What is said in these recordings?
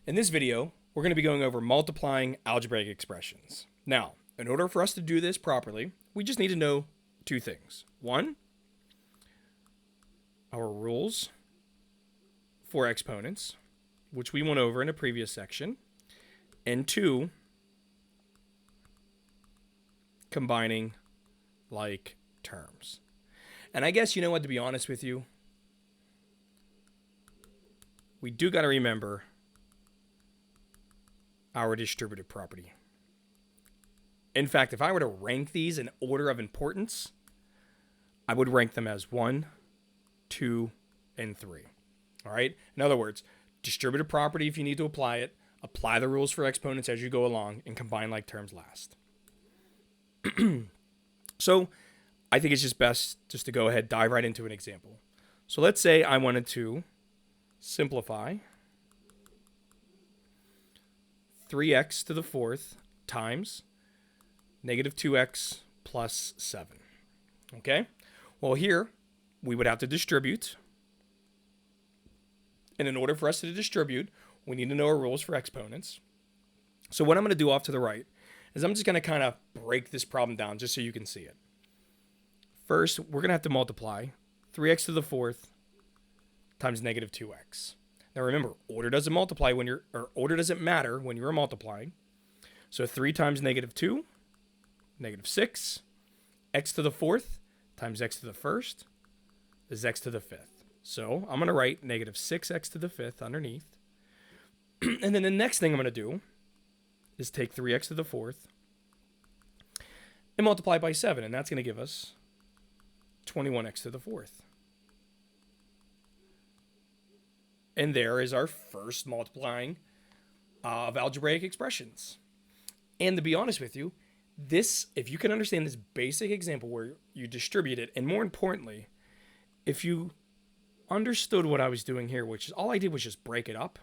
In this video, we're going to be going over multiplying algebraic expressions. Now, in order for us to do this properly, we just need to know two things. One, our rules for exponents, which we went over in a previous section. And two, combining like terms. And I guess, you know what, to be honest with you, we do got to remember our distributive property. In fact, if I were to rank these in order of importance, I would rank them as 1, 2, and 3. All right? In other words, distributive property, if you need to apply it, apply the rules for exponents as you go along, and combine like terms last. So I think it's just best just to go ahead, dive right into an example. So let's say I wanted to simplify 3x to the fourth times negative 2x plus 7. Okay? Well, here we would have to distribute. And in order for us to distribute, we need to know our rules for exponents. So what I'm going to do off to the right is I'm just going to kind of break this problem down just so you can see it. First, we're going to have to multiply 3x to the fourth times negative 2x. Now remember, order doesn't matter when you're multiplying. So 3 times negative 2, negative 6, x to the fourth times x to the first is x to the fifth. So I'm going to write negative 6x to the fifth underneath. And then the next thing I'm going to do is take 3x to the fourth and multiply by 7. And that's going to give us 21x to the fourth. And there is our first multiplying of algebraic expressions. And to be honest with you, this, if you can understand this basic example where you distribute it, and more importantly, if you understood what I was doing here, which is all I did was just break it up,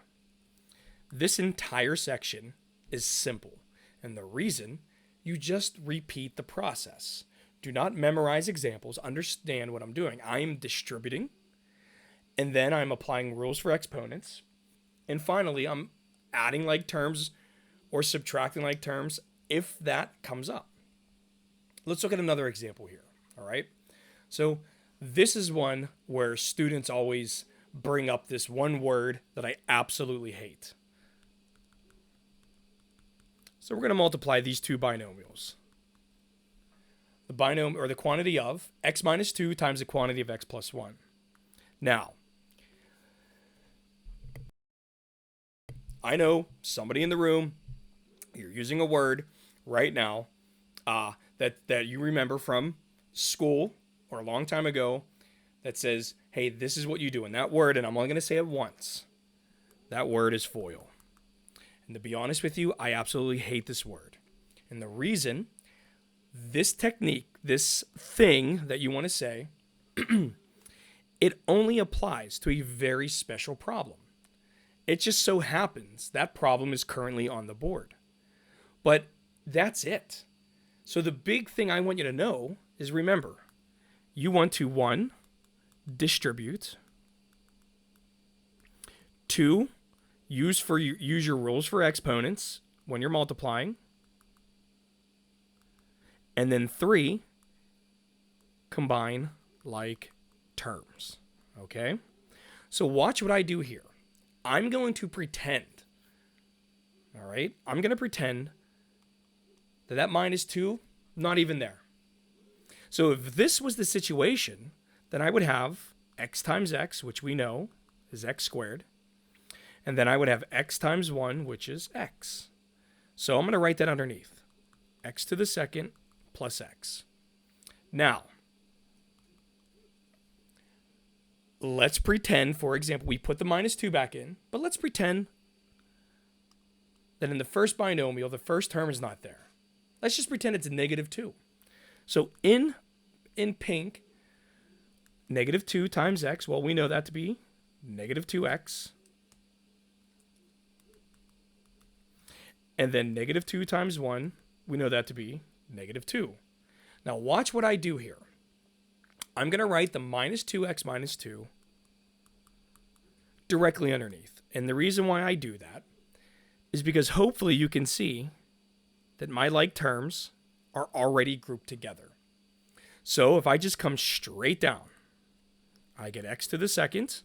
this entire section is simple. And the reason, you just repeat the process. Do not memorize examples. Understand what I'm doing. I am distributing, and then I'm applying rules for exponents. And finally, I'm adding like terms or subtracting like terms if that comes up. Let's look at another example here. All right. So this is one where students always bring up this one word that I absolutely hate. So we're going to multiply these two binomials. The binomial, or the quantity of x minus 2 times the quantity of x plus 1. Now, I know somebody in the room, you're using a word right now that you remember from school or a long time ago that says, hey, this is what you do. And that word, and I'm only going to say it once, that word is FOIL. And to be honest with you, I absolutely hate this word. And the reason, this technique, this thing that you want to say, it only applies to a very special problem. It just so happens that problem is currently on the board. But that's it. So the big thing I want you to know is, remember, you want to, 1, distribute, 2, use your rules for exponents when you're multiplying, and then 3, combine like terms. Okay? So watch what I do here. I'm going to pretend, all right? I'm going to pretend that minus 2, not even there. So if this was the situation, then I would have x times x, which we know is x squared. And then I would have x times 1, which is x. So I'm going to write that underneath. X to the second plus x. Now, let's pretend, for example, we put the minus 2 back in, but let's pretend that in the first binomial, the first term is not there. Let's just pretend it's a negative 2. So in pink, negative 2 times x, well, we know that to be negative 2x. And then negative 2 times 1, we know that to be negative 2. Now watch what I do here. I'm going to write the minus 2x minus 2 directly underneath. And the reason why I do that is because hopefully you can see that my like terms are already grouped together. So if I just come straight down, I get x to the second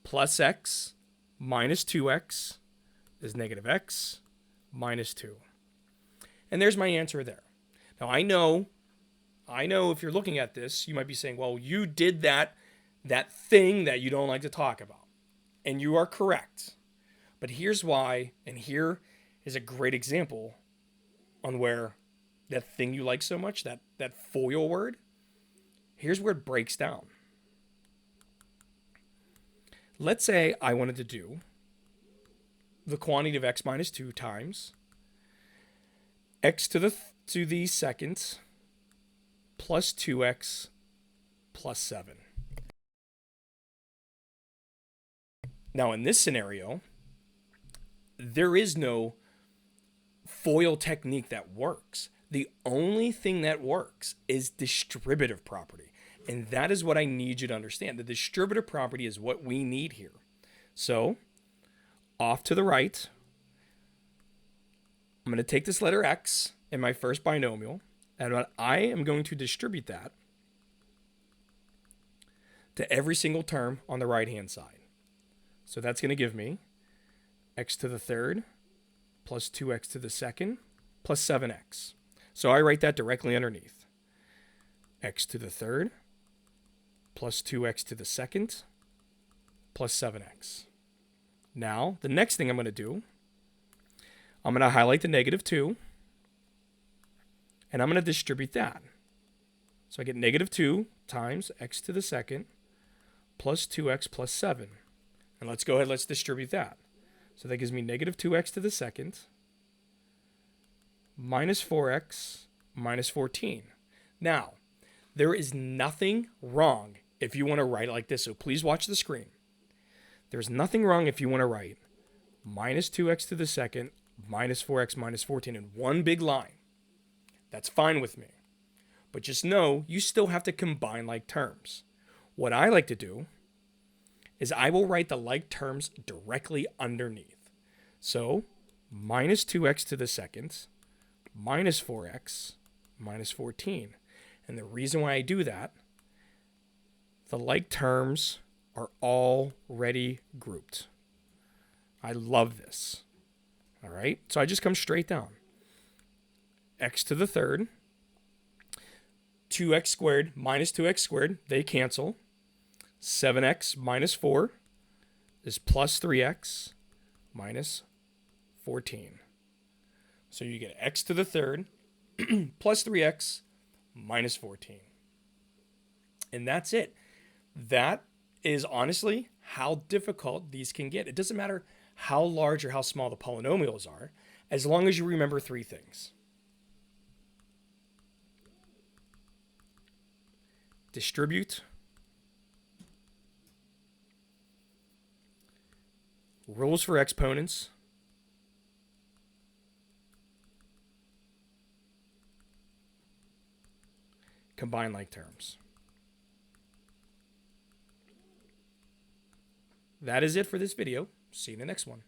plus x minus 2x is negative x minus 2. And there's my answer there. Now I know if you're looking at this, you might be saying, well, you did that thing that you don't like to talk about. And you are correct. But here's why, and here is a great example on where that thing you like so much, that FOIL word, here's where it breaks down. Let's say I wanted to do the quantity of x minus 2 times x to the second plus 2x plus 7. Now in this scenario, there is no FOIL technique that works. The only thing that works is distributive property. And that is what I need you to understand. The distributive property is what we need here. So, off to the right, I'm going to take this letter x in my first binomial, and I am going to distribute that to every single term on the right-hand side. So that's going to give me x to the third plus 2x to the second plus 7x. So I write that directly underneath. X to the third plus 2x to the second plus 7x. Now, the next thing I'm going to do, I'm going to highlight the negative 2, and I'm going to distribute that. So I get negative 2 times x to the second plus 2x plus 7. And let's go ahead, let's distribute that. So that gives me negative 2x to the second minus 4x minus 14. Now, there is nothing wrong if you want to write it like this, so please watch the screen. There's nothing wrong if you want to write minus 2x to the second minus 4x minus 14 in one big line. That's fine with me. But just know you still have to combine like terms. What I like to do is I will write the like terms directly underneath. So minus 2x to the second minus 4x minus 14. And the reason why I do that, the like terms are already grouped. I love this. All right, so I just come straight down. X to the third, 2x squared minus 2x squared, they cancel. 7x minus 4 is plus 3x minus 14. So you get x to the third plus 3x minus 14. And that's it. That is honestly how difficult these can get. It doesn't matter how large or how small the polynomials are, as long as you remember three things. Distribute, rules for exponents, combine like terms. That is it for this video. See you in the next one.